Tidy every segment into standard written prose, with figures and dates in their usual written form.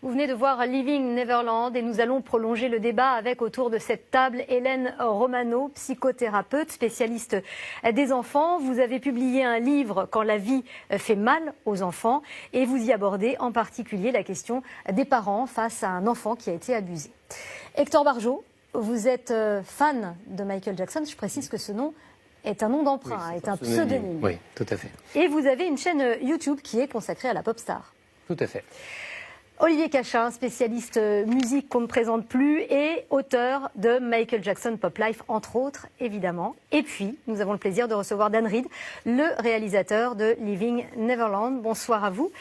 Vous venez de voir Living Neverland et nous allons prolonger le débat avec autour de cette table Hélène Romano, psychothérapeute, spécialiste des enfants. Vous avez publié un livre « Quand la vie fait mal aux enfants » et vous y abordez en particulier la question des parents face à un enfant qui a été abusé. Hector Barjot, vous êtes fan de Michael Jackson. Je précise que ce nom est un nom d'emprunt, est un pseudonyme. Oui, tout à fait. Et vous avez une chaîne YouTube qui est consacrée à la pop star. Tout à fait. Olivier Cachin, spécialiste musique qu'on ne présente plus et auteur de Michael Jackson Pop Life, entre autres, évidemment. Et puis, nous avons le plaisir de recevoir Dan Reed, le réalisateur de Living Neverland. Bonsoir à vous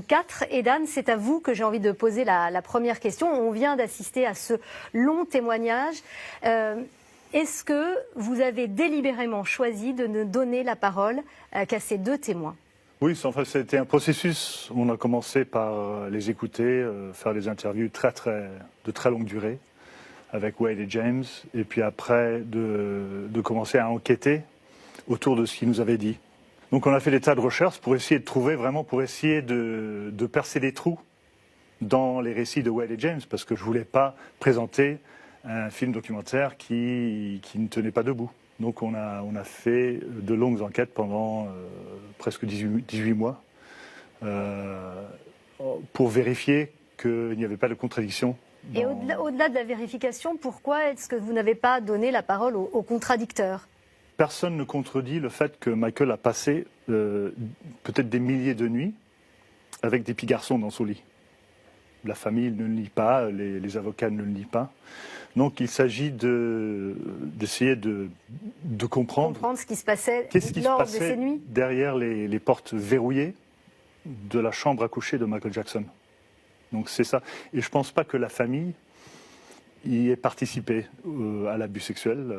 quatre. Et Dan, c'est à vous que j'ai envie de poser la première question. On vient d'assister à ce long témoignage. Est-ce que vous avez délibérément choisi de ne donner la parole qu'à ces deux témoins ? Oui, enfin, c'était un processus. On a commencé par les écouter, faire des interviews de très longue durée avec Wade et James, et puis après de commencer à enquêter autour de ce qu'ils nous avaient dit. Donc on a fait des tas de recherches pour essayer de trouver vraiment, pour essayer de percer des trous dans les récits de Wade et James, parce que je ne voulais pas présenter un film documentaire qui ne tenait pas debout. Donc on a fait de longues enquêtes pendant presque 18 mois pour vérifier qu'il n'y avait pas de contradiction. Et au-delà de la vérification, pourquoi est-ce que vous n'avez pas donné la parole aux contradicteurs ? Personne ne contredit le fait que Michael a passé peut-être des milliers de nuits avec des petits garçons dans son lit. La famille ne le lit pas, les avocats ne le lisent pas. Donc il s'agit d'essayer de comprendre ce qui se passait lors de ces nuits derrière les portes verrouillées de la chambre à coucher de Michael Jackson. Donc c'est ça. Et je ne pense pas que la famille y ait participé à l'abus sexuel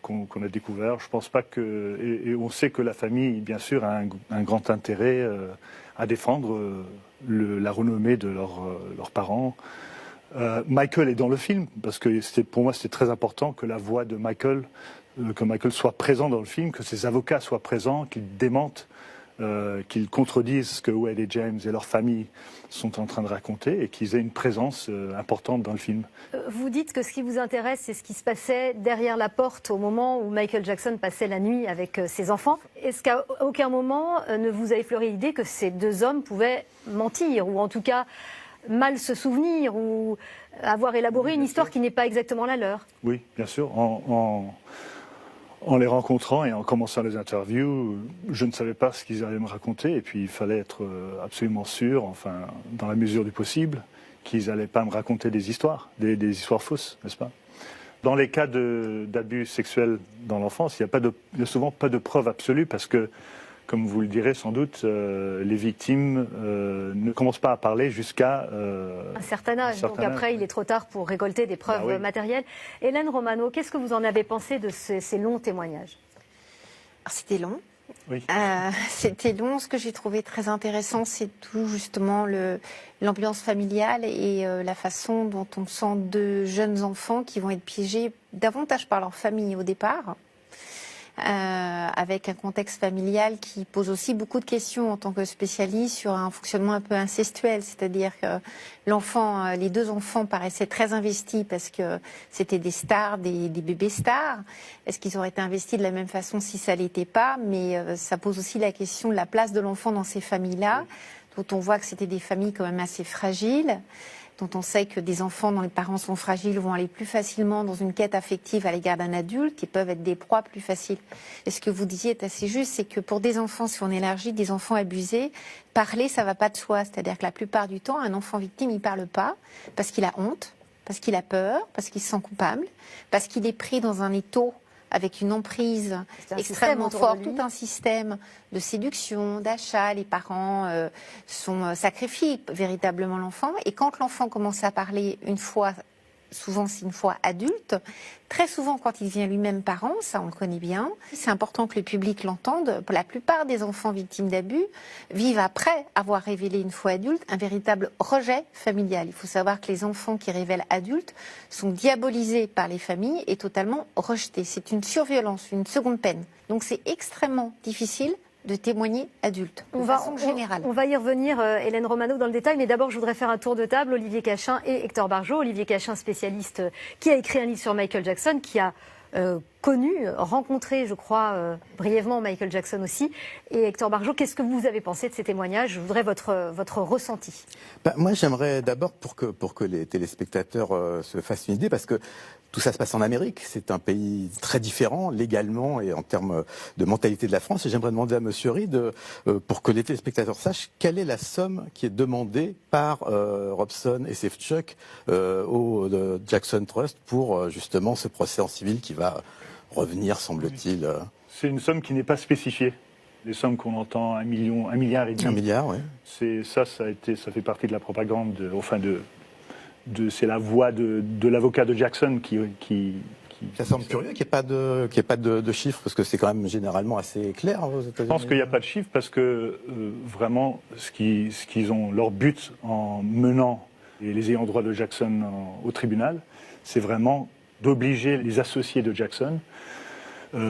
qu'on a découvert. Je pense pas que... Et on sait que la famille, bien sûr, a un grand intérêt à défendre la renommée de leurs parents. Michael est dans le film, parce que pour moi c'était très important que la voix de Michael, que Michael soit présent dans le film, que ses avocats soient présents, qu'ils démentent, qu'ils contredisent ce que Wade et James et leur famille sont en train de raconter et qu'ils aient une présence importante dans le film. Vous dites que ce qui vous intéresse, c'est ce qui se passait derrière la porte au moment où Michael Jackson passait la nuit avec ses enfants. Est-ce qu'à aucun moment ne vous a effleuré l'idée que ces deux hommes pouvaient mentir, ou en tout cas mal se souvenir, ou avoir élaboré une histoire qui n'est pas exactement la leur? Oui, bien sûr. En les rencontrant et en commençant les interviews, je ne savais pas ce qu'ils allaient me raconter, et puis il fallait être absolument sûr, enfin, dans la mesure du possible, qu'ils n'allaient pas me raconter des histoires histoires fausses, n'est-ce pas? Dans les cas d'abus sexuels dans l'enfance, il n'y a souvent pas de preuves absolues, parce que, comme vous le direz sans doute, les victimes ne commencent pas à parler jusqu'à un certain âge. Donc après, il est trop tard pour récolter des preuves matérielles. Hélène Romano, qu'est-ce que vous en avez pensé de ces longs témoignages? C'était long. Oui. C'était long. Ce que j'ai trouvé très intéressant, c'est tout justement l'ambiance familiale et la façon dont on sent deux jeunes enfants qui vont être piégés davantage par leur famille au départ. Avec un contexte familial qui pose aussi beaucoup de questions en tant que spécialiste sur un fonctionnement un peu incestuel, c'est-à-dire que les deux enfants paraissaient très investis parce que c'était des stars, des bébés stars. Est-ce qu'ils auraient été investis de la même façon si ça l'était pas? Mais ça pose aussi la question de la place de l'enfant dans ces familles-là, dont on voit que c'était des familles quand même assez fragiles, dont on sait que des enfants dont les parents sont fragiles vont aller plus facilement dans une quête affective à l'égard d'un adulte et peuvent être des proies plus faciles. Et ce que vous disiez est assez juste, c'est que pour des enfants, si on élargit, des enfants abusés, parler, ça va pas de soi. C'est-à-dire que la plupart du temps, un enfant victime, il parle pas parce qu'il a honte, parce qu'il a peur, parce qu'il se sent coupable, parce qu'il est pris dans un étau avec une emprise extrêmement forte, tout un système de séduction, d'achat. Les parents sacrifient véritablement l'enfant. Et quand l'enfant commence à parler une fois, souvent c'est une fois adulte, très souvent quand il devient lui-même parent, ça on le connaît bien, c'est important que le public l'entende. Pour la plupart des enfants victimes d'abus vivent après avoir révélé une fois adulte un véritable rejet familial. Il faut savoir que les enfants qui révèlent adultes sont diabolisés par les familles et totalement rejetés. C'est une surviolence, une seconde peine. Donc c'est extrêmement difficile de témoigner adulte, de façon générale. On va y revenir, Hélène Romano, dans le détail, mais d'abord, je voudrais faire un tour de table. Olivier Cachin et Hector Barjot. Olivier Cachin, spécialiste, qui a écrit un livre sur Michael Jackson, qui a rencontré, je crois, brièvement Michael Jackson aussi. Et Hector Barjot, qu'est-ce que vous avez pensé de ces témoignages? Je voudrais votre ressenti. Moi, j'aimerais d'abord, pour que les téléspectateurs se fassent une idée, parce que tout ça se passe en Amérique, c'est un pays très différent légalement et en termes de mentalité de la France. Et j'aimerais demander à Monsieur Reed, pour que les téléspectateurs sachent, quelle est la somme qui est demandée par Robson et Safechuck au Jackson Trust pour justement ce procès en civil qui va revenir, semble-t-il. C'est une somme qui n'est pas spécifiée. Les sommes qu'on entend, 1 milliard et demi. 1 milliard, oui. Ça fait partie de la propagande, c'est la voix de l'avocat de Jackson qui Ça semble curieux qu'il n'y ait pas de chiffres, parce que c'est quand même généralement assez clair aux États-Unis. Je pense qu'il n'y a pas de chiffres parce que vraiment, ce qu'ils ont, leur but en menant les ayants droit de Jackson au tribunal, c'est vraiment d'obliger les associés de Jackson,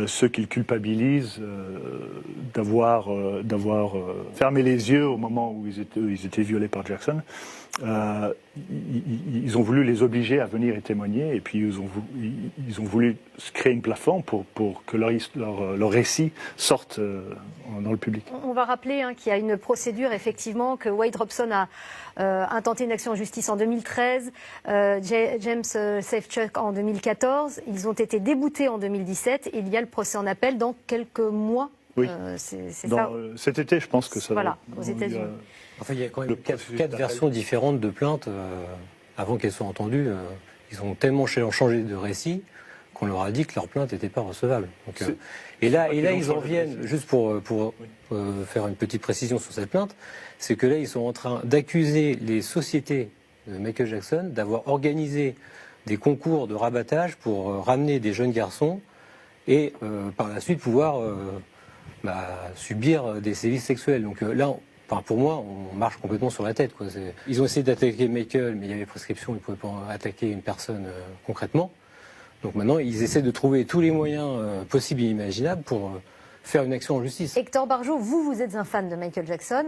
ceux qu'ils culpabilisent, d'avoir fermé les yeux au moment où ils étaient violés par Jackson. Ils ont voulu les obliger à venir et témoigner, et puis ils ont voulu créer une plateforme pour que leur récit sorte dans le public. On va rappeler qu'il y a une procédure, effectivement, que Wade Robson a intenté une action en justice en 2013, James Safechuck en 2014. Ils ont été déboutés en 2017, et il y a le procès en appel dans quelques mois. Oui, c'est ça. Cet été, je pense que ça va. Voilà, aux États-Unis. Enfin, il y a quand même quatre versions différentes de plaintes avant qu'elles soient entendues. Ils ont tellement changé de récit qu'on leur a dit que leur plainte n'était pas recevable. Donc, et là, ils en viennent, juste pour faire une petite précision sur cette plainte, c'est que là, ils sont en train d'accuser les sociétés de Michael Jackson d'avoir organisé des concours de rabattage pour ramener des jeunes garçons et par la suite pouvoir subir des sévices sexuels. Donc là, pour moi, on marche complètement sur la tête, quoi. Ils ont essayé d'attaquer Michael, mais il y avait prescription, ils ne pouvaient pas attaquer une personne concrètement. Donc maintenant, ils essaient de trouver tous les moyens possibles et imaginables pour faire une action en justice. Hector Barjot, vous êtes un fan de Michael Jackson.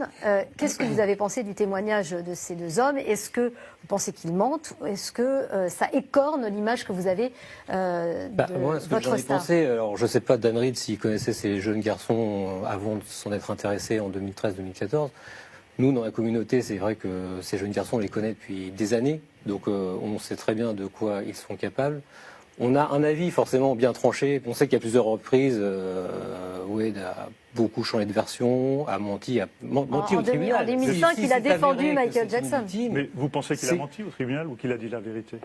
Qu'est-ce que vous avez pensé du témoignage de ces deux hommes? Est-ce que vous pensez qu'ils mentent? Est-ce que ça écorne l'image que vous avez de moi, ce que votre j'en ai star? pensé, alors je ne sais pas Dan Reed s'il connaissait ces jeunes garçons avant de s'en être intéressé en 2013-2014. Nous, dans la communauté, c'est vrai que ces jeunes garçons, on les connaît depuis des années. Donc on sait très bien de quoi ils sont capables. On a un avis forcément bien tranché. On sait qu'à plusieurs reprises, Wade a beaucoup changé de version, a menti au tribunal. En 2005, il a défendu Michael Jackson. Mais vous pensez qu'il a menti au tribunal ou qu'il a dit la vérité?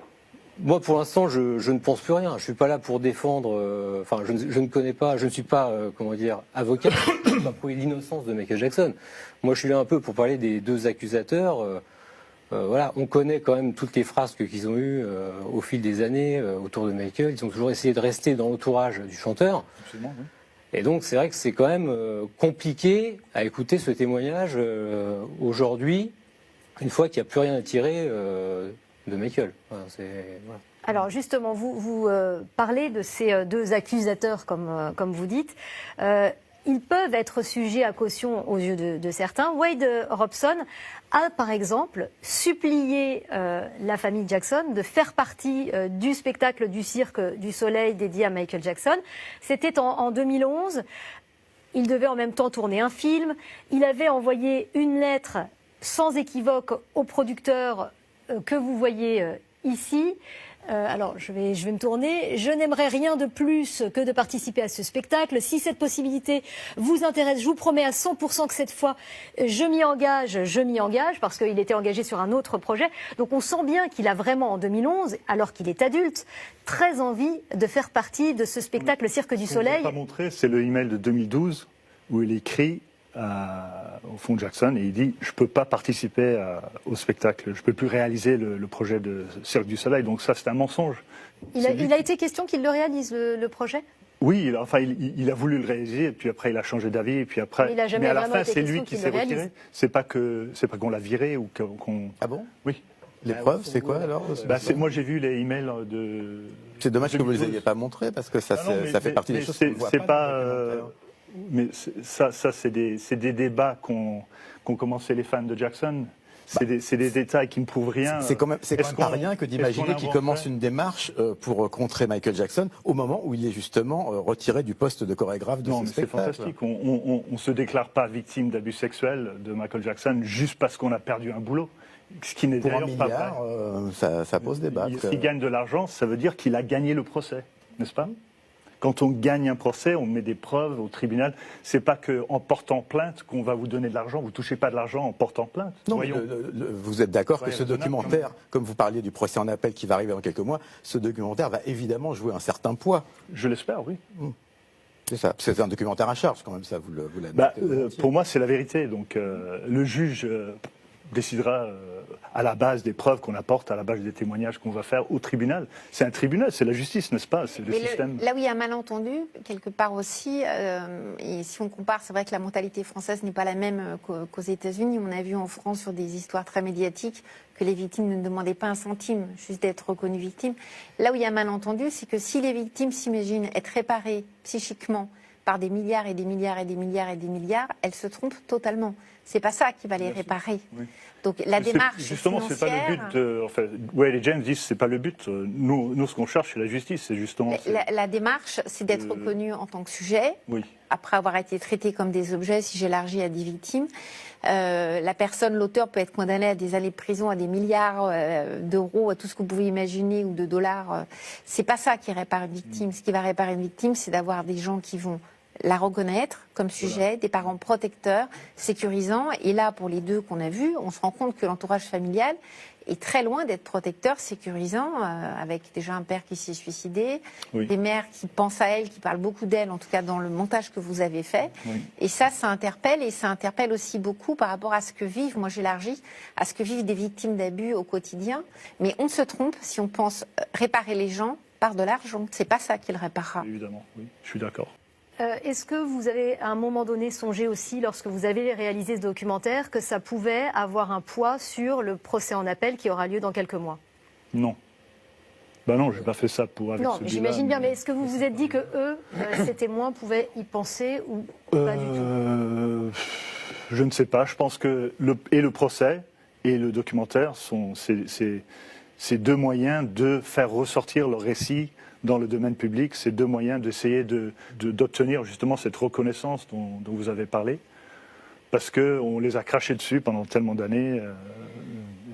Moi, pour l'instant, je ne pense plus rien. Je ne suis pas là pour défendre. Enfin, je ne connais pas. Je ne suis pas, avocat. Je ne peux pas prouver l'innocence de Michael Jackson. Moi, je suis là un peu pour parler des deux accusateurs. Voilà, on connaît quand même toutes les frasques qu'ils ont eues au fil des années autour de Michael. Ils ont toujours essayé de rester dans l'entourage du chanteur. Absolument, oui. Et donc, c'est vrai que c'est quand même compliqué à écouter ce témoignage aujourd'hui, une fois qu'il n'y a plus rien à tirer de Michael. Voilà, voilà. Alors justement, vous parlez de ces deux accusateurs, comme vous dites. Ils peuvent être sujets à caution aux yeux de certains. Wade Robson a, par exemple, supplié la famille Jackson de faire partie du spectacle du Cirque du Soleil dédié à Michael Jackson. C'était en 2011. Il devait en même temps tourner un film. Il avait envoyé une lettre sans équivoque au producteur que vous voyez ici. Alors, je vais me tourner. Je n'aimerais rien de plus que de participer à ce spectacle. Si cette possibilité vous intéresse, je vous promets à 100% que cette fois, je m'y engage, parce qu'il était engagé sur un autre projet. Donc, on sent bien qu'il a vraiment, en 2011, alors qu'il est adulte, très envie de faire partie de ce spectacle Cirque du Soleil. Ce qu'on ne peut pas montrer, c'est le email de 2012 où il écrit au fond Jackson et il dit je peux pas participer au spectacle, je peux plus réaliser le projet de Cirque du Soleil. Donc ça c'est un mensonge. Il a été question qu'il le réalise le projet. Oui, il a voulu le réaliser et puis après il a changé d'avis et puis après. Mais à la fin c'est lui qui s'est retiré. C'est pas qu'on l'a viré ou qu'on. Ah bon? Oui. Les preuves, c'est quoi alors? Moi j'ai vu les emails de. C'est dommage que vous ne les ayez pas montrés parce que ça fait partie des choses qu'on voit pas. Mais ça c'est des débats qu'ont commencé les fans de Jackson. C'est des détails qui ne prouvent rien. C'est quand même pas rien que d'imaginer qu'il commence une démarche pour contrer Michael Jackson au moment où il est justement retiré du poste de chorégraphe de ce spectacle. C'est fantastique. On ne se déclare pas victime d'abus sexuels de Michael Jackson juste parce qu'on a perdu un boulot. Ce qui n'est d'ailleurs pas vrai. Ça pose débat. S'il gagne de l'argent, ça veut dire qu'il a gagné le procès, n'est-ce pas ? Quand on gagne un procès, on met des preuves au tribunal. C'est pas qu'en portant plainte qu'on va vous donner de l'argent. Vous touchez pas de l'argent en portant plainte. Non, vous êtes d'accord que ce documentaire, comme vous parliez du procès en appel qui va arriver dans quelques mois, ce documentaire va évidemment jouer un certain poids. Je l'espère, oui. C'est ça. C'est un documentaire à charge quand même, ça vous l'admettez. Pour moi, c'est la vérité. Donc, le juge décidera à la base des preuves qu'on apporte, à la base des témoignages qu'on va faire au tribunal. C'est un tribunal, c'est la justice, n'est-ce pas? C'est le système. Là où il y a un malentendu, quelque part aussi, et si on compare, c'est vrai que la mentalité française n'est pas la même qu'aux États-Unis. On a vu en France sur des histoires très médiatiques que les victimes ne demandaient pas un centime, juste d'être reconnues victimes. Là où il y a un malentendu, c'est que si les victimes s'imaginent être réparées psychiquement par des milliards et des milliards et des milliards et des milliards, elles se trompent totalement. C'est pas ça qui va les réparer. Oui. Donc la démarche justement, c'est pas le but. Enfin, les James disent c'est pas le but. Nous, ce qu'on cherche, c'est la justice. C'est justement. La démarche, c'est d'être reconnu en tant que sujet. Oui. Après avoir été traité comme des objets, si j'élargis à des victimes, la personne, l'auteur, peut être condamné à des années de prison, à des milliards d'euros, à tout ce que vous pouvez imaginer, ou de dollars. C'est pas ça qui répare une victime. Ce qui va réparer une victime, c'est d'avoir des gens qui vont la reconnaître comme sujet, des parents protecteurs, sécurisants. Et là, pour les deux qu'on a vus, on se rend compte que l'entourage familial est très loin d'être protecteur, sécurisant, avec déjà un père qui s'est suicidé, des mères qui pensent à elle, qui parlent beaucoup d'elle, en tout cas dans le montage que vous avez fait. Oui. Et ça interpelle, et ça interpelle aussi beaucoup par rapport à ce que vivent, moi j'élargis, à ce que vivent des victimes d'abus au quotidien. Mais on se trompe si on pense réparer les gens par de l'argent. C'est pas ça qui le réparera. Évidemment, oui, je suis d'accord. Est-ce que vous avez à un moment donné songé aussi, lorsque vous avez réalisé ce documentaire, que ça pouvait avoir un poids sur le procès en appel qui aura lieu dans quelques mois? Non. Non, j'ai pas fait ça pour avec non, mais j'imagine bien. Mais est-ce que vous vous êtes dit que eux, ces témoins, pouvaient y penser ou pas du tout? Je ne sais pas. Je pense que le procès et le documentaire sont ces deux moyens de faire ressortir le récit dans le domaine public, ces deux moyens d'essayer d'obtenir justement cette reconnaissance dont vous avez parlé, parce qu'on les a crachés dessus pendant tellement d'années.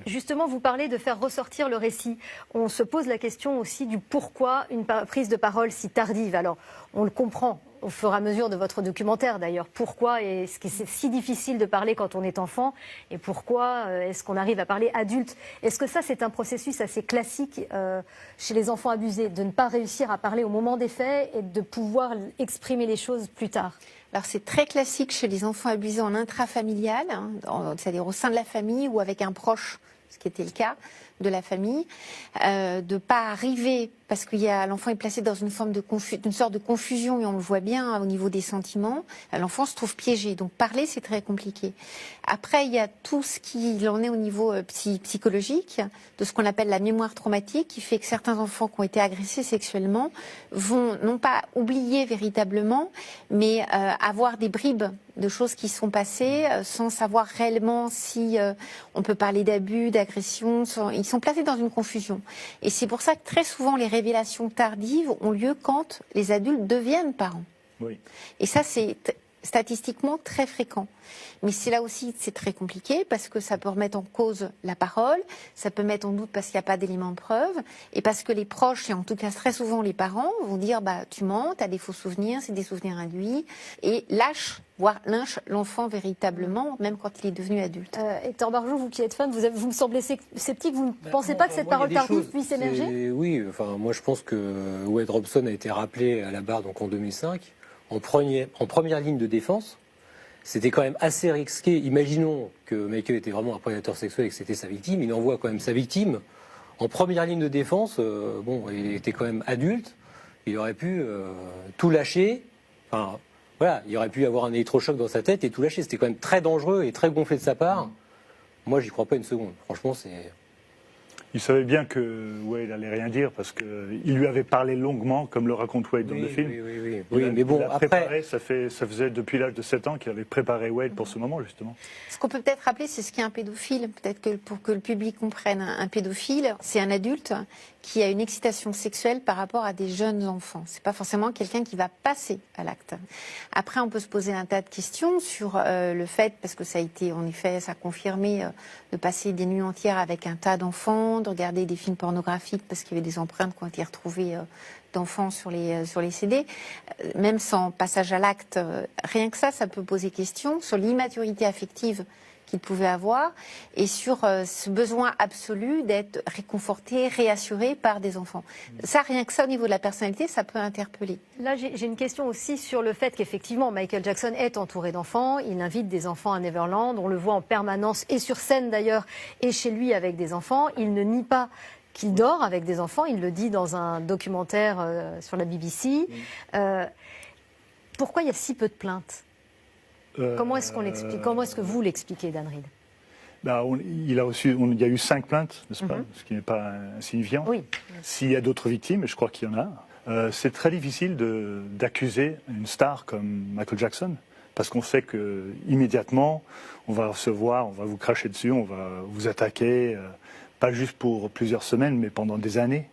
Justement, vous parlez de faire ressortir le récit. On se pose la question aussi du pourquoi une prise de parole si tardive. Alors, on le comprend au fur et à mesure de votre documentaire d'ailleurs. Pourquoi est-ce que c'est si difficile de parler quand on est enfant et pourquoi est-ce qu'on arrive à parler adulte? Est-ce que ça, c'est un processus assez classique chez les enfants abusés, de ne pas réussir à parler au moment des faits et de pouvoir exprimer les choses plus tard? Alors c'est très classique chez les enfants abusés en intrafamilial, c'est-à-dire au sein de la famille ou avec un proche, ce qui était le cas de la famille, de pas arriver, parce que l'enfant est placé dans une forme d'une sorte de confusion, et on le voit bien au niveau des sentiments, l'enfant se trouve piégé, donc parler c'est très compliqué. Après il y a tout ce qu'il en est au niveau psychologique, de ce qu'on appelle la mémoire traumatique, qui fait que certains enfants qui ont été agressés sexuellement vont non pas oublier véritablement, mais avoir des bribes de choses qui sont passées sans savoir réellement si on peut parler d'abus, d'agression. Ils sont placés dans une confusion. Et c'est pour ça que très souvent les révélations tardives ont lieu quand les adultes deviennent parents. Oui. Et ça, c'est statistiquement très fréquent. Mais c'est là aussi, c'est très compliqué parce que ça peut remettre en cause la parole, ça peut mettre en doute parce qu'il n'y a pas d'éléments de preuve, et parce que les proches, et en tout cas très souvent les parents, vont dire tu mens, tu as des faux souvenirs, c'est des souvenirs induits, et voire lynche l'enfant véritablement, même quand il est devenu adulte. Hector Barjot, vous qui êtes fan, vous me semblez sceptique, vous ne pensez pas que cette parole tardive puisse émerger? Oui, moi je pense que Wade Robson a été rappelé à la barre donc en 2005, en première ligne de défense. C'était quand même assez risqué. Imaginons que Michael était vraiment un prédateur sexuel et que c'était sa victime. Il envoie quand même sa victime en première ligne de défense. Il était quand même adulte. Il aurait pu tout lâcher. Enfin, voilà, il aurait pu avoir un électrochoc dans sa tête et tout lâcher. C'était quand même très dangereux et très gonflé de sa part. Moi, j'y crois pas une seconde. Franchement, c'est... Il savait bien que Wade allait rien dire parce qu'il lui avait parlé longuement, comme le raconte Wade dans le film. Oui, mais bon, après... Ça faisait depuis l'âge de 7 ans qu'il avait préparé Wade pour ce moment, justement. Ce qu'on peut peut-être rappeler, c'est ce qu'est un pédophile. Peut-être que pour que le public comprenne, un pédophile, c'est un adulte qui a une excitation sexuelle par rapport à des jeunes enfants. C'est pas forcément quelqu'un qui va passer à l'acte. Après, on peut se poser un tas de questions sur le fait, parce que ça a été, en effet, ça a confirmé, de passer des nuits entières avec un tas d'enfants, de regarder des films pornographiques parce qu'il y avait des empreintes qui ont été retrouvées d'enfants sur les CD. Même sans passage à l'acte, rien que ça peut poser question sur l'immaturité affective qu'il pouvait avoir et sur ce besoin absolu d'être réconforté, réassuré par des enfants. Ça, rien que ça, au niveau de la personnalité, ça peut interpeller. Là, j'ai une question aussi sur le fait qu'effectivement, Michael Jackson est entouré d'enfants. Il invite des enfants à Neverland. On le voit en permanence, et sur scène d'ailleurs, et chez lui avec des enfants. Il ne nie pas qu'il dort avec des enfants. Il le dit dans un documentaire sur la BBC. Pourquoi il y a si peu de plaintes ? Comment est-ce qu'on l'explique ? Comment est-ce que vous l'expliquez, Dan Reed ? Il y a eu 5 plaintes, n'est-ce pas ? Ce qui n'est pas insignifiant. Oui. S'il y a d'autres victimes, et je crois qu'il y en a, c'est très difficile d'accuser une star comme Michael Jackson, parce qu'on sait que immédiatement, on va recevoir, on va vous cracher dessus, on va vous attaquer, pas juste pour plusieurs semaines, mais pendant des années.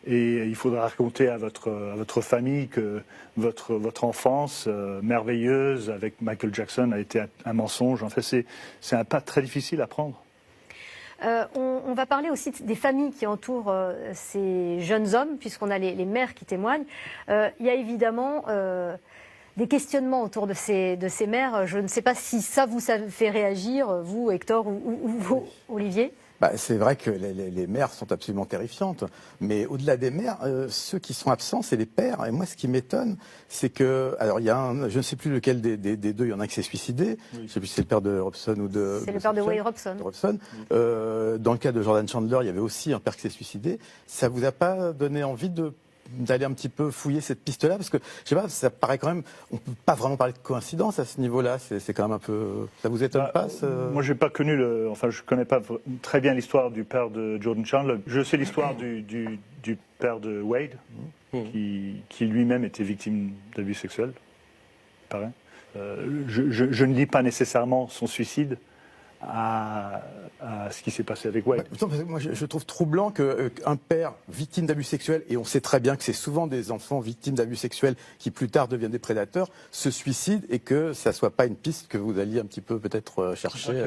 Et il faudra raconter à votre famille que votre enfance merveilleuse avec Michael Jackson a été un mensonge. En fait, c'est un pas très difficile à prendre. On va parler aussi des familles qui entourent ces jeunes hommes, puisqu'on a les mères qui témoignent. Il y a évidemment des questionnements autour de ces mères. Je ne sais pas si ça vous fait réagir, vous, Hector, ou vous, Olivier. C'est vrai que les mères sont absolument terrifiantes, mais au-delà des mères, ceux qui sont absents, c'est les pères. Et moi, ce qui m'étonne, c'est que, alors il y a je ne sais plus lequel des deux, il y en a qui s'est suicidé. Oui. Je ne sais plus si c'est le père de Robson ou de. C'est le père de Wade Robson. Dans le cas de Jordan Chandler, il y avait aussi un père qui s'est suicidé. Ça vous a pas donné envie d'aller un petit peu fouiller cette piste-là, parce que je sais pas, ça paraît quand même, on peut pas vraiment parler de coïncidence à ce niveau-là. C'est quand même un peu, ça vous étonne pas Moi, j'ai pas connu je connais pas très bien l'histoire du père de Jordan Chandler. Je sais l'histoire du père de Wade, qui lui-même était victime d'abus sexuels, pareil. Je ne lis pas nécessairement son suicide à ce qui s'est passé avec Wade. Moi, je trouve troublant qu'un père victime d'abus sexuels, et on sait très bien que c'est souvent des enfants victimes d'abus sexuels qui plus tard deviennent des prédateurs, se suicident, et que ça ne soit pas une piste que vous alliez un petit peu peut-être chercher.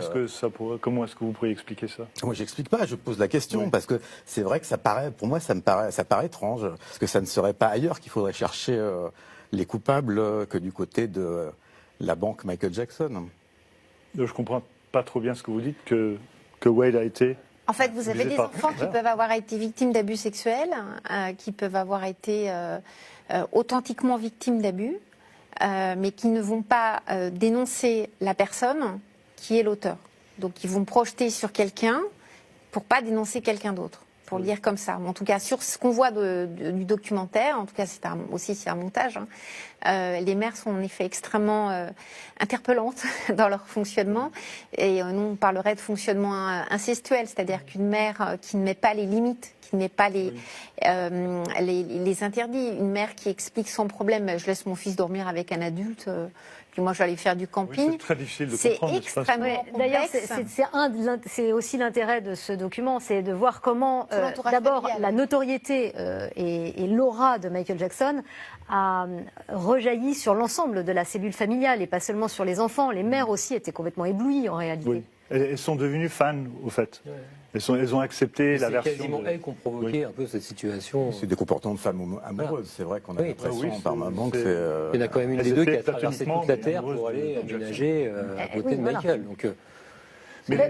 Comment est-ce que vous pourriez expliquer ça ? Moi, j'explique pas, je pose la question, parce que c'est vrai que ça paraît étrange, parce que ça ne serait pas ailleurs qu'il faudrait chercher les coupables que du côté de la banque Michael Jackson. Je comprends pas trop bien ce que vous dites, que Wade a été... En fait, vous avez des enfants qui peuvent avoir été victimes d'abus sexuels, qui peuvent avoir été authentiquement victimes d'abus, mais qui ne vont pas dénoncer la personne qui est l'auteur. Donc, ils vont projeter sur quelqu'un pour pas dénoncer quelqu'un d'autre, pour le dire comme ça. En tout cas, sur ce qu'on voit du documentaire, en tout cas, c'est un montage, les mères sont en effet extrêmement interpellantes dans leur fonctionnement. Et nous, on parlerait de fonctionnement incestuel, c'est-à-dire qu'une mère qui ne met pas les limites, qui ne met pas les interdits, une mère qui explique sans problème, je laisse mon fils dormir avec un adulte, puis moi je vais aller faire du camping. C'est très difficile de comprendre. C'est extrêmement complexe. D'ailleurs, c'est aussi l'intérêt de ce document, c'est de voir comment, d'abord, la notoriété et l'aura de Michael Jackson a rejailli sur l'ensemble de la cellule familiale et pas seulement sur les enfants. Les mères aussi étaient complètement éblouies en réalité. Oui. Elles sont devenues fans, au fait. Ouais. Elles ont accepté la version. C'est quasiment elles qui ont provoqué un peu cette situation. C'est des comportements de femmes amoureuses. Voilà. C'est vrai qu'on a l'impression par moment que c'est. Il y en a quand même une des deux qui a traversé toute la terre pour aller aménager à côté de Michael. Donc,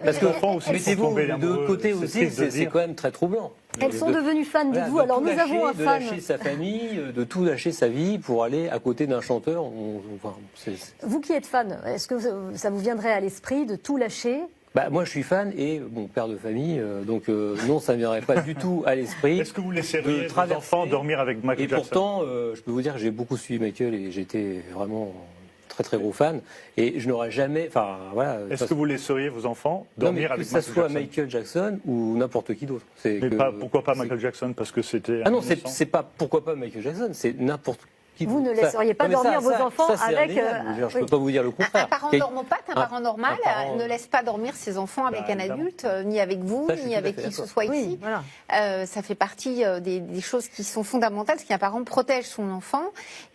parce que mettez-vous de l'autre côté aussi, c'est quand même très troublant. Elles sont devenues fans, dites-vous. Alors nous avons un fan. De lâcher sa famille, de tout lâcher sa vie pour aller à côté d'un chanteur. Vous qui êtes fan, est-ce que ça vous viendrait à l'esprit de tout lâcher ? Moi, je suis fan et mon père de famille, donc non, ça ne viendrait pas du tout à l'esprit. Est-ce que vous laisseriez vos enfants dormir avec Michael Jackson ? Et pourtant, je peux vous dire que j'ai beaucoup suivi Michael et j'étais vraiment très très gros fan. Et je n'aurais jamais. Enfin, voilà. Est-ce que vous laisseriez vos enfants dormir avec Michael Jackson? Que ça soit Michael Jackson ou n'importe qui d'autre. Mais pourquoi pas Michael Jackson? Parce que c'était. Ah non, c'est pas pourquoi pas Michael Jackson, c'est n'importe qui. Vous ne laisseriez pas dormir vos enfants avec... Je ne peux pas vous dire le contraire. Un parent normopathe, un parent normal ne laisse pas dormir ses enfants avec un adulte, ni avec vous, ni avec qui que ce soit ici. Voilà. Ça fait partie des choses qui sont fondamentales, parce qu'un parent protège son enfant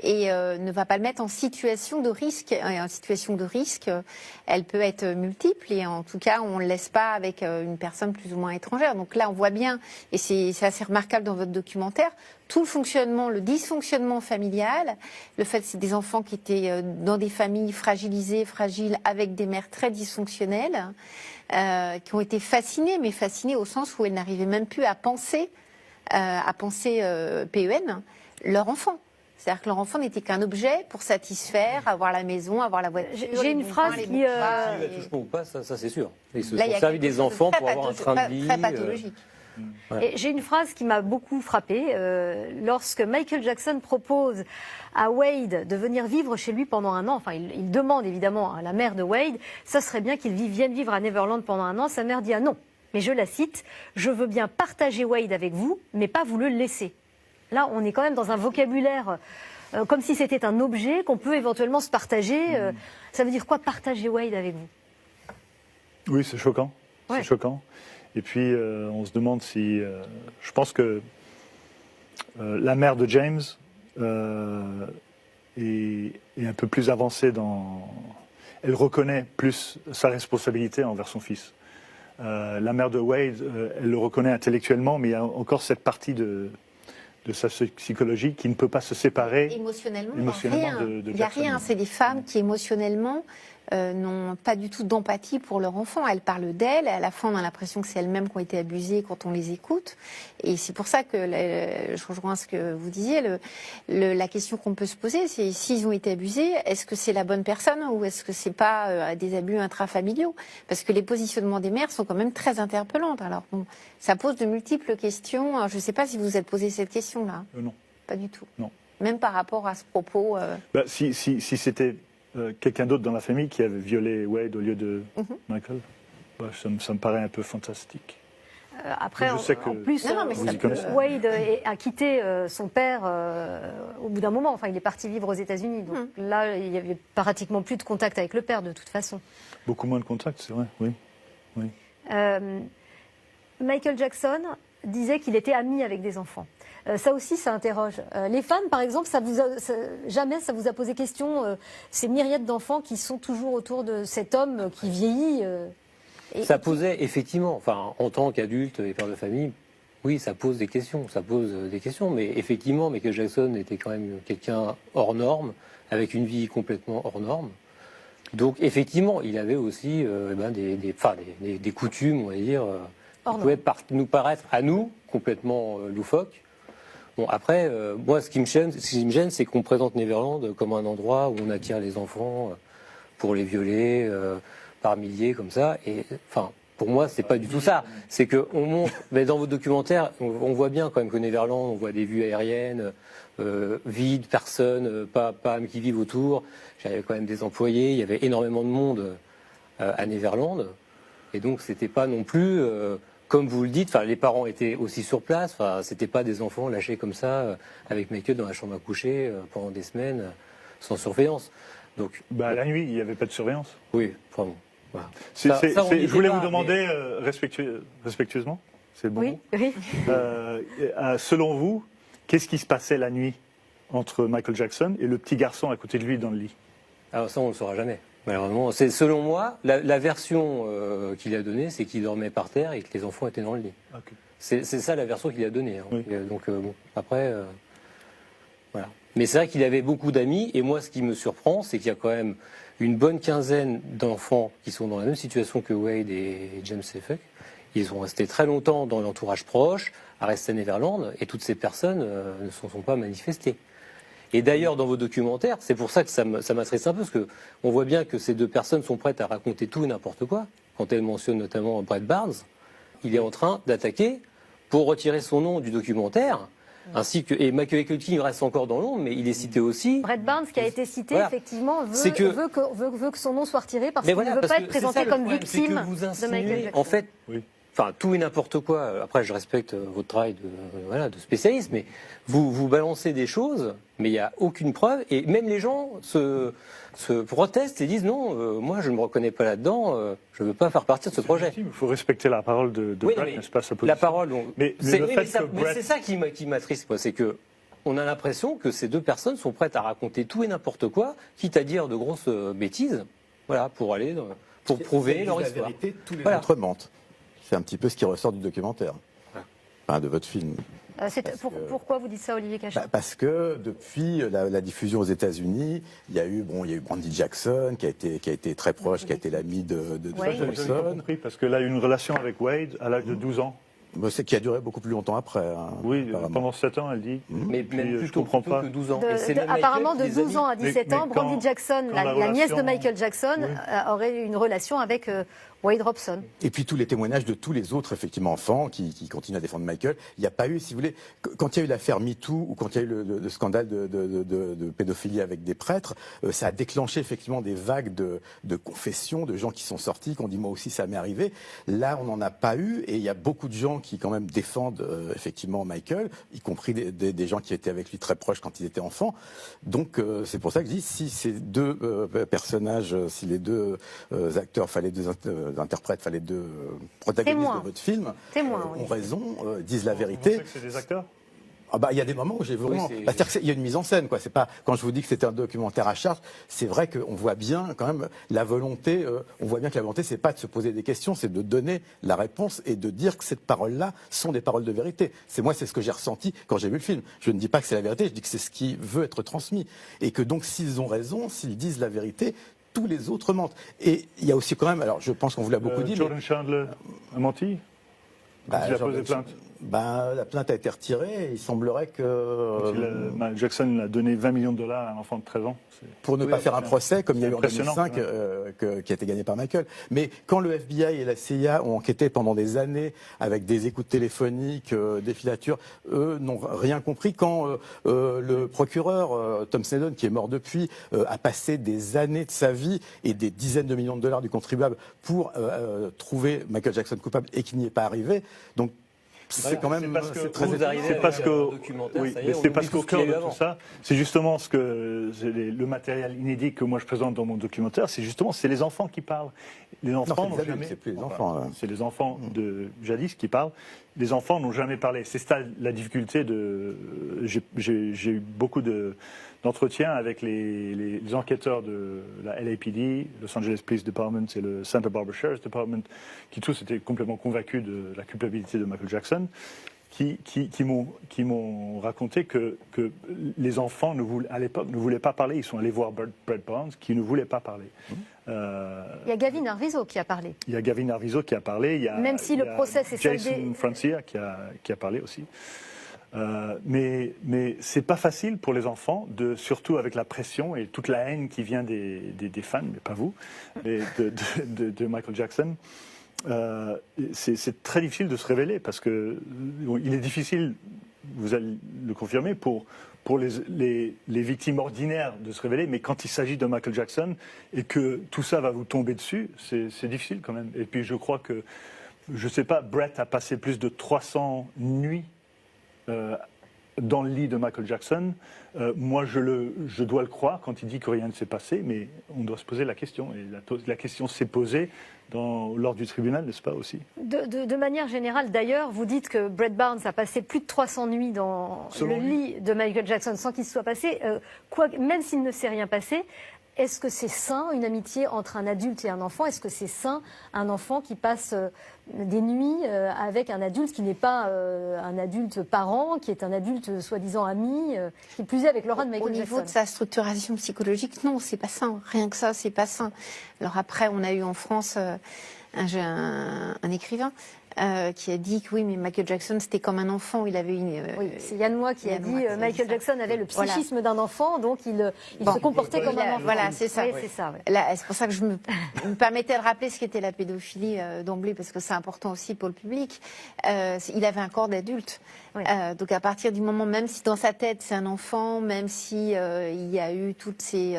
et ne va pas le mettre en situation de risque. Et en situation de risque, elle peut être multiple, et en tout cas, on ne le laisse pas avec une personne plus ou moins étrangère. Donc là, on voit bien, et c'est assez remarquable dans votre documentaire, tout le fonctionnement, le dysfonctionnement familial, le fait que c'est des enfants qui étaient dans des familles fragilisées, fragiles, avec des mères très dysfonctionnelles, qui ont été fascinées, mais fascinées au sens où elles n'arrivaient même plus à penser PEN, leur enfant. C'est-à-dire que leur enfant n'était qu'un objet pour satisfaire, avoir la maison, avoir la voiture. J'ai une phrase qui... ou pas, ça c'est sûr. Ils se sont servis des enfants pour avoir un train de vie. Très pathologique. Et j'ai une phrase qui m'a beaucoup frappée. Lorsque Michael Jackson propose à Wade de venir vivre chez lui pendant un an, enfin il demande évidemment à la mère de Wade, ça serait bien qu'il vienne vivre à Neverland pendant un an. Sa mère dit ah non, mais je la cite, je veux bien partager Wade avec vous, mais pas vous le laisser. Là on est quand même dans un vocabulaire comme si c'était un objet qu'on peut éventuellement se partager. Ça veut dire quoi partager Wade avec vous? Oui, c'est choquant. Ouais. C'est choquant. Et puis, on se demande si... je pense que la mère de James est un peu plus avancée dans... Elle reconnaît plus sa responsabilité envers son fils. La mère de Wade, elle le reconnaît intellectuellement, mais il y a encore cette partie de sa psychologie qui ne peut pas se séparer émotionnellement de il n'y a rien. C'est des femmes qui émotionnellement n'ont pas du tout d'empathie pour leur enfant. Elles parlent d'elles, à la fin on a l'impression que c'est elles-mêmes qui ont été abusées quand on les écoute. Et c'est pour ça que, je rejoins ce que vous disiez, la question qu'on peut se poser, c'est s'ils ont été abusés, est-ce que c'est la bonne personne ou est-ce que c'est pas des abus intrafamiliaux? Parce que les positionnements des mères sont quand même très interpellantes. Alors bon, ça pose de multiples questions. Alors, je ne sais pas si vous vous êtes posé cette question-là. Non. Pas du tout. Non. Même par rapport à ce propos. Si c'était quelqu'un d'autre dans la famille qui avait violé Wade au lieu de Michael, ça me paraît un peu fantastique. Après, en plus, Wade a quitté son père au bout d'un moment. Enfin, il est parti vivre aux États-Unis. Donc là, il n'y avait pratiquement plus de contact avec le père, de toute façon. Beaucoup moins de contact, c'est vrai, oui. Michael Jackson disait qu'il était ami avec des enfants. Ça aussi, ça interroge. Les fans, par exemple, jamais ça vous a posé question, ces myriades d'enfants qui sont toujours autour de cet homme qui vieillit Ça posait effectivement, enfin, en tant qu'adulte et père de famille, oui, ça pose des questions. Mais effectivement, Michael Jackson était quand même quelqu'un hors norme, avec une vie complètement hors norme. Donc, effectivement, il avait aussi des coutumes, on va dire, qui pouvaient nous paraître, à nous, complètement loufoques. Bon, après, moi, ce qui me gêne, c'est qu'on présente Neverland comme un endroit où on attire les enfants pour les violer par milliers, comme ça. Et, enfin, pour moi, c'est pas du tout ça. C'est qu'on montre, mais dans vos documentaires, on voit bien quand même que Neverland, on voit des vues aériennes, vides, personne, pas qui vivent autour. J'avais quand même des employés, il y avait énormément de monde à Neverland. Et donc, c'était pas non plus... comme vous le dites, les parents étaient aussi sur place. C'était pas des enfants lâchés comme ça, avec Michael dans la chambre à coucher pendant des semaines, sans surveillance. Donc, la nuit, il n'y avait pas de surveillance. Oui, vraiment. Voilà. Je voulais vous demander respectueusement, c'est le bon mot. Oui. Selon vous, qu'est-ce qui se passait la nuit entre Michael Jackson et le petit garçon à côté de lui dans le lit? Alors ça, on ne le saura jamais. Malheureusement, c'est selon moi, la version qu'il a donnée, c'est qu'il dormait par terre et que les enfants étaient dans le lit. Okay. C'est ça la version qu'il a donnée. Hein. Oui. Donc bon, après, voilà. Mais c'est vrai qu'il avait beaucoup d'amis, et moi, ce qui me surprend, c'est qu'il y a quand même une bonne quinzaine d'enfants qui sont dans la même situation que Wade et James Safeck. Ils sont restés très longtemps dans l'entourage proche, à rester à Neverland, et toutes ces personnes ne se sont pas manifestées. Et d'ailleurs, dans vos documentaires, c'est pour ça que ça m'attriste un peu, parce qu'on voit bien que ces deux personnes sont prêtes à raconter tout et n'importe quoi. Quand elles mentionnent notamment Brett Barnes, il est en train d'attaquer, pour retirer son nom du documentaire, ainsi que et Macaulay Culkin reste encore dans l'ombre, mais il est cité aussi. Brett Barnes, qui a été cité, Voilà. effectivement, C'est que- veut que son nom soit retiré parce Mais qu'il voilà, ne veut parce pas que être c'est présenté ça, le comme problème, c'est que victime vous de insinuez, Michael Jackson. en fait, Oui. enfin, tout et n'importe quoi. Après, je respecte votre travail de spécialiste, mais vous balancez des choses, mais il n'y a aucune preuve, et même les gens se protestent et disent non, moi je ne me reconnais pas là-dedans, je ne veux pas faire partie de ce projet. Il faut respecter la parole de Oui, Brett, mais n'est-ce pas, sa position. la parole, donc, Mais c'est le oui, fait mais ça- que mais Brett- c'est ça qui m'attriste, moi, c'est que on a l'impression que ces deux personnes sont prêtes à raconter tout et n'importe quoi, quitte à dire de grosses bêtises, voilà, pour aller pour prouver leur la histoire. vérité, tous les Voilà. autres mentent. C'est un petit peu ce qui ressort du documentaire, enfin, de votre film. Pourquoi vous dites ça, Olivier Cachin? Parce que depuis la diffusion aux États-Unis, il y a eu Brandy Jackson qui a été très proche, qui a été l'ami de Ouais. J'avais pas Jackson, compris, parce qu'elle a eu une relation avec Wade à l'âge de 12 ans. qui a duré beaucoup plus longtemps après. Hein, Oui, apparemment. pendant 7 ans, elle dit. Mais Puis, même je plutôt, comprends plutôt pas. que 12 ans. Et c'est même Apparemment, de Michael qui les a 12 ans à 17 Mais ans, quand- Brandy Jackson, quand la la nièce de relation- Michael Jackson, Oui. aurait eu une relation avec Wade Robson. Et puis tous les témoignages de tous les autres effectivement enfants qui continuent à défendre Michael. Il n'y a pas eu, si vous voulez, quand il y a eu l'affaire MeToo ou quand il y a eu le scandale de pédophilie avec des prêtres, ça a déclenché effectivement des vagues de confessions, de gens qui sont sortis, qui ont dit moi aussi ça m'est arrivé. Là, on n'en a pas eu et il y a beaucoup de gens qui quand même défendent effectivement Michael, y compris des gens qui étaient avec lui très proches quand ils étaient enfants. Donc c'est pour ça que je dis si ces deux personnages, si les deux acteurs, enfin les deux interprètes, enfin les deux protagonistes Témoins. de votre film Témoins, oui. ont raison, disent la Vous vérité. pensez que c'est des acteurs? Ah bah il y a des moments où j'ai vraiment, c'est- c'est-à-dire qu'il y a une mise en scène quoi. C'est pas quand je vous dis que c'était un documentaire à charge, c'est vrai qu'on voit bien quand même la volonté. On voit bien que la volonté c'est pas de se poser des questions, c'est de donner la réponse et de dire que ces paroles-là sont des paroles de vérité. C'est ce que j'ai ressenti quand j'ai vu le film. Je ne dis pas que c'est la vérité, je dis que c'est ce qui veut être transmis et que donc s'ils ont raison, s'ils disent la vérité, tous les autres mentent. Et il y a aussi quand même, alors je pense qu'on vous l'a beaucoup dit, mais Jordan Chandler a menti? Il a genre, posé plainte. la plainte a été retirée. Et il semblerait que Jackson a donné 20 millions de dollars à un enfant de 13 ans. pour ne pas faire un procès, comme il y a eu en impressionnant, 2005, qui a été gagné par Michael. Mais quand le FBI et la CIA ont enquêté pendant des années avec des écoutes téléphoniques, des filatures, eux n'ont rien compris. Quand le procureur Tom Snedden, qui est mort depuis, a passé des années de sa vie et des dizaines de millions de dollars du contribuable pour trouver Michael Jackson coupable et qu'il n'y est pas arrivé. Donc c'est quand même c'est très vous étonnant. arrivez C'est parce avec que, un documentaire, oui, ça y est, mais on c'est oublie parce tout qu'au ce qu'il y a cœur eu de tout avant. ça, c'est justement ce que le matériel inédit que moi je présente dans mon documentaire, c'est les enfants qui parlent. Les enfants c'est n'ont les adultes, jamais. c'est plus les Enfin, enfants, c'est les enfants de jadis qui parlent. Les enfants n'ont jamais parlé. C'est ça la difficulté de. J'ai eu beaucoup d'entretiens avec les enquêteurs de la LAPD, Los Angeles Police Department et le Santa Barbara Sheriff's Department, qui tous étaient complètement convaincus de la culpabilité de Michael Jackson. Qui m'ont raconté que les enfants, à l'époque, ne voulaient pas parler. Ils sont allés voir Brett Barnes, qui ne voulait pas parler. Il y a Gavin Arvizo qui a parlé. Il y a Gavin Arvizo qui a parlé. Il y a, Même si il y le a procès s'est Jason soldé- Francia qui a parlé aussi. Mais c'est pas facile pour les enfants, surtout avec la pression et toute la haine qui vient des fans, mais pas vous, mais de Michael Jackson. C'est très difficile de se révéler parce que il est difficile, vous allez le confirmer, pour les victimes ordinaires de se révéler, mais quand il s'agit de Michael Jackson et que tout ça va vous tomber dessus, c'est difficile quand même. Et puis je crois que, je sais pas, Brett a passé plus de 300 nuits dans le lit de Michael Jackson. Moi, je dois le croire quand il dit que rien ne s'est passé, mais on doit se poser la question. Et la question s'est posée lors du tribunal, n'est-ce pas aussi? De manière générale, d'ailleurs, vous dites que Brett Barnes a passé plus de 300 nuits dans Selon le lui. lit de Michael Jackson sans qu'il se soit passé. Même s'il ne s'est rien passé, est-ce que c'est sain, une amitié entre un adulte et un enfant? Est-ce que c'est sain, un enfant qui passe des nuits avec un adulte qui n'est pas un adulte parent, qui est un adulte soi-disant ami, qui plus est avec l'aura de Au Michael niveau Jackson? de sa structuration psychologique, non, c'est pas sain. Rien que ça, c'est pas sain. Alors après, on a eu en France un écrivain qui a dit que oui, mais Michael Jackson, c'était comme un enfant. Il avait une. Oui, c'est Yann Moix qui a dit Michael Jackson avait le psychisme voilà. d'un enfant, donc il se comportait comme un enfant. Voilà, c'est ça. Oui, c'est ça. Ouais. Là, c'est pour ça que je me permettais de rappeler ce qu'était la pédophilie d'emblée, parce que c'est important aussi pour le public. Il avait un corps d'adulte. Oui. Donc à partir du moment, même si dans sa tête c'est un enfant, même si il y a eu toutes ces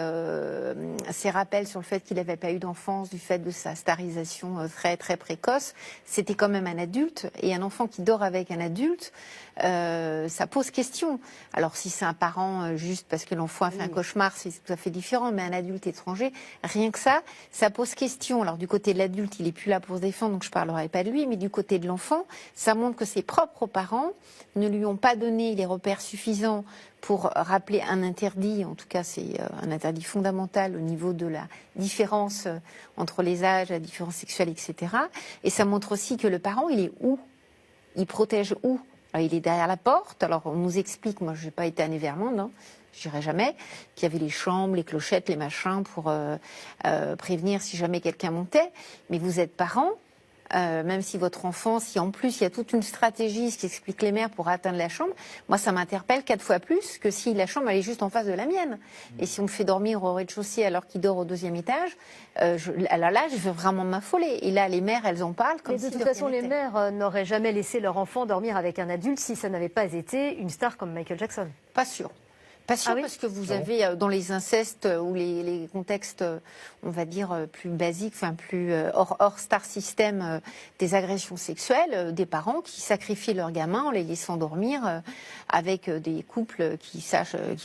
rappels sur le fait qu'il n'avait pas eu d'enfance, du fait de sa starisation très très précoce, c'était quand même un adulte. Et un enfant qui dort avec un adulte, ça pose question. Alors si c'est un parent juste parce que l'enfant a fait un cauchemar, c'est tout à fait différent. Mais un adulte étranger, rien que ça pose question. Alors du côté de l'adulte, il est plus là pour se défendre, donc je parlerai pas de lui. Mais du côté de l'enfant, ça montre que ses propres parents ne lui ont pas donné les repères suffisants pour rappeler un interdit. En tout cas, c'est un interdit fondamental au niveau de la différence entre les âges, la différence sexuelle, etc. Et ça montre aussi que le parent, il est où? Il protège où? Alors, il est derrière la porte. Alors, on nous explique, moi, je n'ai pas été à Neverland, hein, je dirais jamais, qu'il y avait les chambres, les clochettes, les machins pour prévenir si jamais quelqu'un montait. Mais vous êtes parent. Même si votre enfant, si en plus il y a toute une stratégie, ce qui explique les mères pour atteindre la chambre, moi ça m'interpelle 4 fois plus que si la chambre elle est juste en face de la mienne. Et si on me fait dormir au rez-de-chaussée alors qu'il dort au 2e étage, alors là je vais vraiment m'affoler. Et là les mères elles en parlent comme Mais de si toute façon les mères n'auraient jamais laissé leur enfant dormir avec un adulte si ça n'avait pas été une star comme Michael Jackson. Pas sûr. Pas sûr, Ah oui, parce que vous avez dans les incestes ou les contextes, on va dire, plus basiques, enfin plus hors star system, des agressions sexuelles, des parents qui sacrifient leurs gamins en les laissant dormir avec des couples qui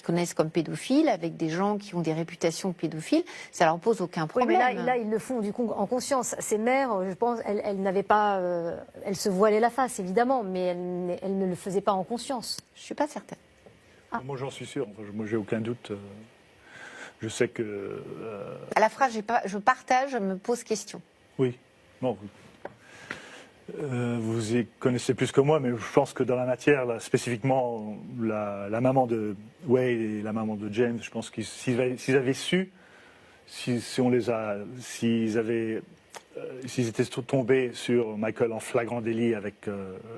connaissent comme pédophiles, avec des gens qui ont des réputations de pédophiles. Ça leur pose aucun problème. Oui, mais là, ils le font du coup en conscience. Ces mères, je pense, elles n'avaient pas, elles se voilaient la face évidemment, mais elles ne le faisaient pas en conscience. Je suis pas certaine. Ah. Moi, j'en suis sûr. Enfin, moi, j'ai aucun doute. Je sais que. À la phrase, je partage, je me pose question. Oui. Non. Vous y connaissez plus que moi, mais je pense que dans la matière, là, spécifiquement, la maman de Wade et la maman de James, je pense qu'ils s'ils avaient su, s'ils étaient tombés sur Michael en flagrant délit avec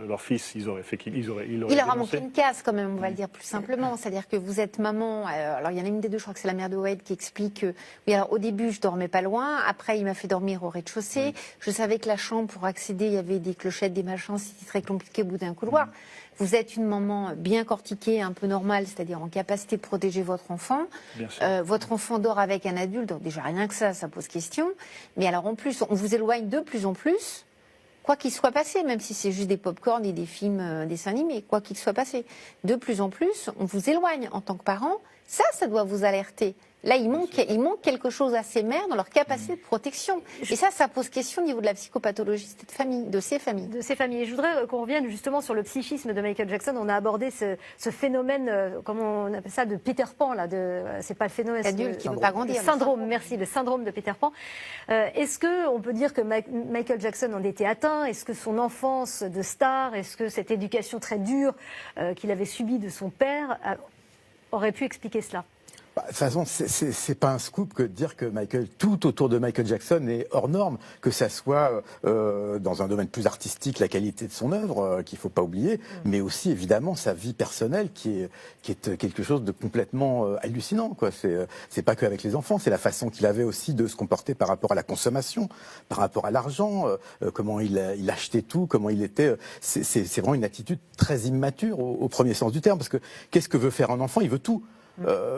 leur fils, ils auraient fait il leur a manqué une case quand même, on va le dire plus simplement. C'est-à-dire que vous êtes maman, alors il y en a une des deux, je crois que c'est la mère de Wade qui explique que oui, alors au début je dormais pas loin, après il m'a fait dormir au rez-de-chaussée, je savais que la chambre pour accéder, il y avait des clochettes, des machins, c'était très compliqué au bout d'un couloir. Vous êtes une maman bien cortiquée, un peu normale, c'est-à-dire en capacité de protéger votre enfant. Votre enfant dort avec un adulte, donc déjà rien que ça pose question. Mais alors en plus, on vous éloigne de plus en plus, quoi qu'il soit passé, même si c'est juste des pop-corn et des films, dessins animés, quoi qu'il soit passé. De plus en plus, on vous éloigne en tant que parent. Ça doit vous alerter. Là, il manque quelque chose à ces mères dans leur capacité de protection. Et ça pose question au niveau de la psychopathologie de cette famille, de ces familles. De ces familles. Et je voudrais qu'on revienne justement sur le psychisme de Michael Jackson. On a abordé ce phénomène, comment on appelle ça, de Peter Pan, là. C'est pas le phénomène. L'adulte qui ne veut pas grandir. Le syndrome, merci, le syndrome de Peter Pan. Est-ce qu'on peut dire que Michael Jackson en était atteint? Est-ce que son enfance de star, est-ce que cette éducation très dure qu'il avait subie de son père aurait pu expliquer cela? De toute façon, c'est pas un scoop que de dire que tout autour de Michael Jackson est hors norme, que ça soit dans un domaine plus artistique, la qualité de son œuvre, qu'il faut pas oublier, mais aussi évidemment sa vie personnelle qui est quelque chose de complètement hallucinant, quoi. C'est pas qu'avec les enfants, c'est la façon qu'il avait aussi de se comporter par rapport à la consommation, par rapport à l'argent, comment il achetait tout, comment il était. C'est vraiment une attitude très immature au premier sens du terme, parce que qu'est-ce que veut faire un enfant? Il veut tout.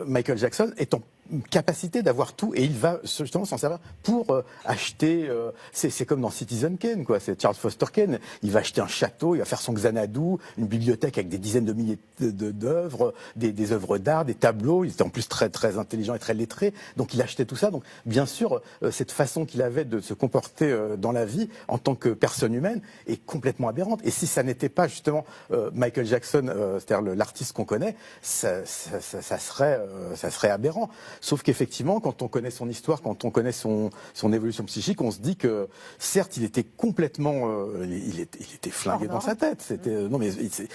Michael Jackson est en capacité d'avoir tout et il va justement s'en servir pour acheter. C'est comme dans Citizen Kane, quoi. C'est Charles Foster Kane. Il va acheter un château, il va faire son Xanadu, une bibliothèque avec des dizaines de milliers d'œuvres, des œuvres d'art, des tableaux. Il était en plus très très intelligent et très lettré, donc il achetait tout ça. Donc bien sûr, cette façon qu'il avait de se comporter dans la vie en tant que personne humaine est complètement aberrante. Et si ça n'était pas justement Michael Jackson, c'est-à-dire l'artiste qu'on connaît, ça serait aberrant. Sauf qu'effectivement, quand on connaît son histoire, quand on connaît son évolution psychique, on se dit que certes, il était complètement, il était flingué dans sa tête. Non, mais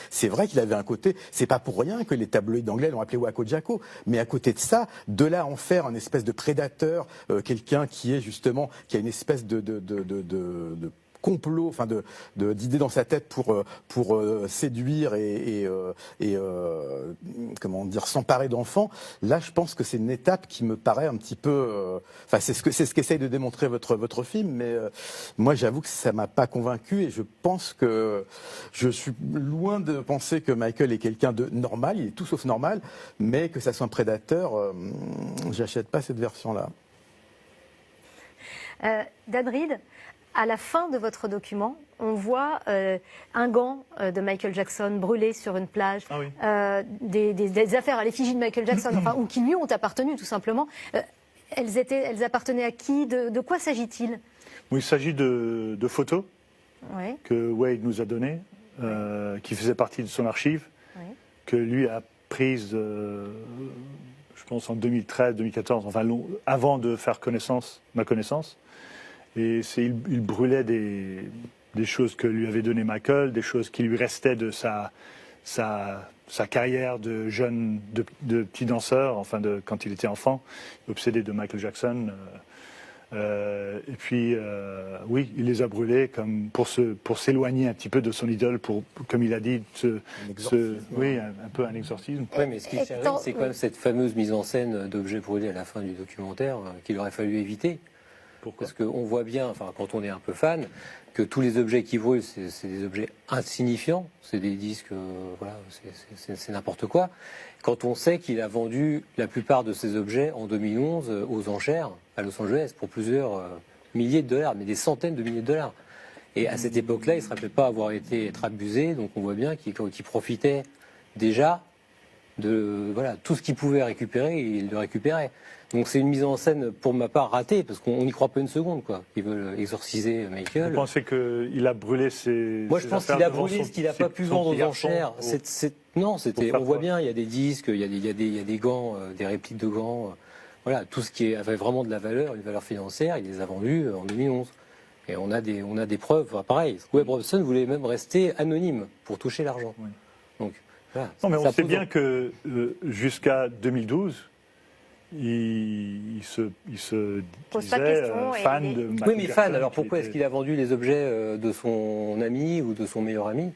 c'est vrai qu'il avait un côté. C'est pas pour rien que les tabloïds anglais l'ont appelé Wacko Jacko. Mais à côté de ça, de là à en faire un espèce de prédateur, quelqu'un qui a une espèce de complot, enfin d'idées dans sa tête pour séduire et comment dire, s'emparer d'enfants. Là, je pense que c'est une étape qui me paraît un petit peu, enfin c'est ce qu'essaye de démontrer votre film, mais moi j'avoue que ça m'a pas convaincu et je pense que je suis loin de penser que Michael est quelqu'un de normal, il est tout sauf normal, mais que ça soit un prédateur, j'achète pas cette version-là. Dan Reed, à la fin de votre document, on voit un gant de Michael Jackson brûlé sur une plage, Ah oui. des affaires à l'effigie de Michael Jackson, enfin, ou qui lui ont appartenu tout simplement. Elles appartenaient à qui? De quoi s'agit-il? Il s'agit de photos Oui. que Wade nous a données, qui faisaient partie de son archive, Oui. que lui a prises, je pense, en 2013, 2014, enfin avant de faire ma connaissance. Et il brûlait des choses que lui avait donné Michael, des choses qui lui restaient de sa carrière de jeune, de petit danseur, enfin quand il était enfant, obsédé de Michael Jackson. Et puis, oui, il les a brûlés comme pour s'éloigner un petit peu de son idole, comme il a dit, oui, un peu un exorcisme. Oui, mais ce qui est c'est quand même cette fameuse mise en scène d'objets brûlés à la fin du documentaire qu'il aurait fallu éviter. Pourquoi ? Parce qu'on voit bien, enfin, quand on est un peu fan, que tous les objets qui brûlent, c'est des objets insignifiants, c'est des disques, voilà, c'est n'importe quoi. Quand on sait qu'il a vendu la plupart de ces objets en 2011 aux enchères à Los Angeles pour plusieurs milliers de dollars, mais des centaines de milliers de dollars. Et à cette époque-là, il ne se rappelait pas être abusé, donc on voit bien qu'il profitait déjà de tout ce qu'il pouvait récupérer, il le récupérait. Donc c'est une mise en scène pour ma part ratée parce qu'on n'y croit pas une seconde, quoi. Ils veulent exorciser Michael. Vous pensez qu'il a brûlé Moi je pense qu'il a brûlé ce qu'il n'a pas pu vendre aux enchères. Non, on voit bien, il y a des disques, il y a des gants, des répliques de gants, voilà, tout ce qui avait vraiment de la valeur, une valeur financière, il les a vendus en 2011. Et on a des preuves, pareil. Webb Robson voulait même rester anonyme pour toucher l'argent. Oui. Donc voilà. Non, mais on sait bien que jusqu'à 2012. Il se disait fan de Michael Oui, mais fan, Jackson, alors pourquoi est-ce qu'il a vendu les objets de son ami ou de son meilleur ami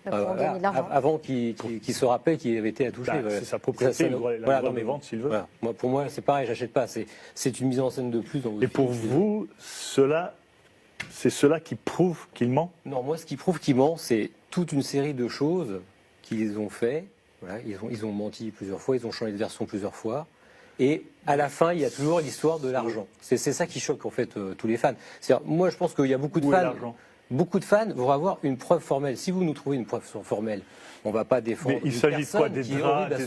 avant qu'il se rappelle qu'il avait été à toucher? C'est sa propriété, il doit la vendre s'il veut. Voilà. Moi, pour moi, c'est pareil, j'achète pas. C'est une mise en scène de plus dans votre Et pour vous, c'est cela qui prouve qu'il ment? Non, moi, ce qui prouve qu'il ment, c'est toute une série de choses qu'ils ont fait. Voilà, ils ont menti plusieurs fois, ils ont changé de version plusieurs fois. Et à la fin, il y a toujours l'histoire de l'argent. C'est ça qui choque en fait tous les fans. Moi, je pense qu'il y a beaucoup de fans. Beaucoup de fans vont avoir une preuve formelle. Si vous nous trouvez une preuve formelle, on ne va pas défendre. Mais il s'agit de quoi? Des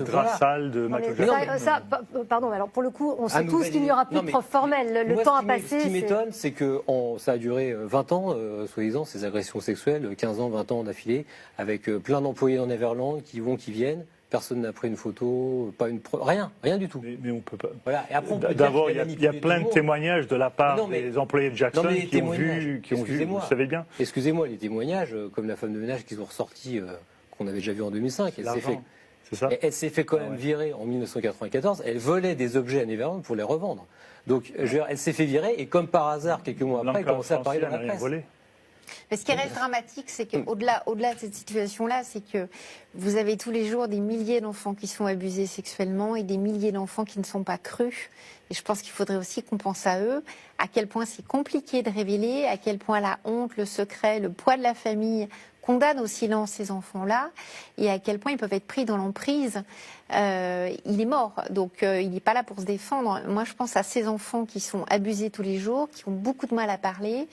draps sales de Michael Jackson? Pardon, alors pour le coup, on sait tous qu'il n'y aura plus de preuve formelle. Le temps a passé. Ce qui m'étonne, c'est que ça a duré 20 ans, soi-disant, ces agressions sexuelles, 15 ans, 20 ans d'affilée, avec plein d'employés dans Neverland qui vont, qui viennent. Personne n'a pris une photo, pas une preuve, rien du tout. Mais on peut pas. Voilà. Et après, d'abord, il y a plein de témoignages de la part des employés de Jackson qui ont vu, vous savez bien. Excusez-moi, les témoignages, comme la femme de ménage qu'ils ont ressorti, qu'on avait déjà vu en 2005, elle s'est fait quand même virer en 1994. Elle volait des objets à Neverland pour les revendre. Donc, elle s'est fait virer et comme par hasard, quelques mois après, elle commençait à parler dans la presse. Mais ce qui reste dramatique, c'est qu'au-delà de cette situation-là, c'est que vous avez tous les jours des milliers d'enfants qui sont abusés sexuellement et des milliers d'enfants qui ne sont pas crus. Et je pense qu'il faudrait aussi qu'on pense à eux, à quel point c'est compliqué de révéler, à quel point la honte, le secret, le poids de la famille condamne au silence ces enfants-là et à quel point ils peuvent être pris dans l'emprise. Il est mort, donc il n'est pas là pour se défendre. Moi, je pense à ces enfants qui sont abusés tous les jours, qui ont beaucoup de mal à parler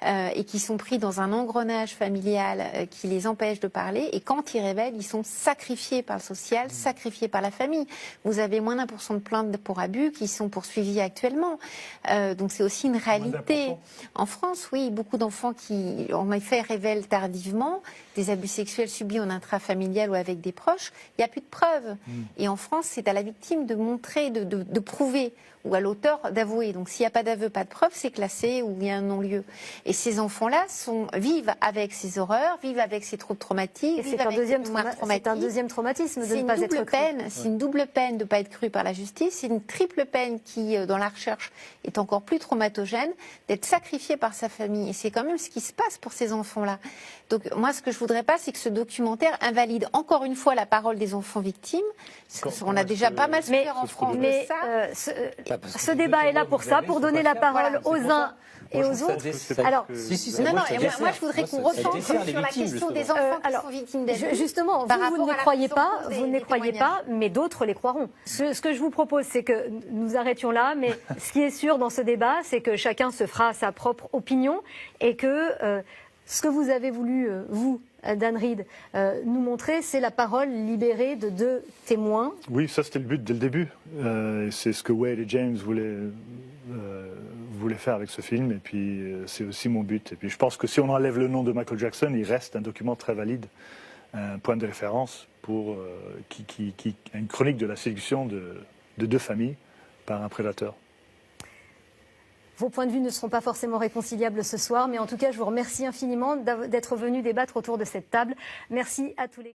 et qui sont pris dans un engrenage familial qui les empêche de parler. Et quand ils révèlent, ils sont sacrifiés par le social, sacrifiés par la famille. Vous avez moins d'1% de plaintes pour abus qui sont poursuivis actuellement. Donc c'est aussi une réalité. En France, oui, beaucoup d'enfants qui, en effet, révèlent tardivement des abus sexuels subis en intrafamilial ou avec des proches. Il n'y a plus de preuves. Et en France, c'est à la victime de montrer, de prouver, ou à l'auteur d'avouer. Donc s'il n'y a pas d'aveu, pas de preuve, c'est classé ou il y a un non-lieu. Et ces enfants-là vivent avec ces horreurs, vivent avec ces troubles traumatiques. Et c'est un deuxième traumatisme de ne pas être cru. C'est une double peine de ne pas être cru par la justice. C'est une triple peine qui, dans la recherche, est encore plus traumatogène, d'être sacrifié par sa famille. Et c'est quand même ce qui se passe pour ces enfants-là. Donc moi, ce que je voudrais pas, c'est que ce documentaire invalide encore une fois la parole des enfants victimes. On a déjà pas mal souffert en France de ça. Ce débat est là pour ça, pour donner la parole aux uns et aux autres. Alors, moi, je voudrais qu'on recentre sur la question des enfants qui sont victimes d'abus. Justement, vous ne les croyez pas, mais d'autres les croiront. Ce que je vous propose, c'est que nous arrêtions là, mais ce qui est sûr dans ce débat, c'est que chacun se fera sa propre opinion et que ce que vous avez voulu, vous, Dan Reed, nous montrer, c'est la parole libérée de deux témoins. Oui, ça c'était le but dès le début. C'est ce que Wade et James voulaient faire avec ce film, et puis c'est aussi mon but. Et puis je pense que si on enlève le nom de Michael Jackson, il reste un document très valide, un point de référence pour une chronique de la séduction de deux familles par un prédateur. Vos points de vue ne seront pas forcément réconciliables ce soir, mais en tout cas, je vous remercie infiniment d'être venu débattre autour de cette table. Merci à tous les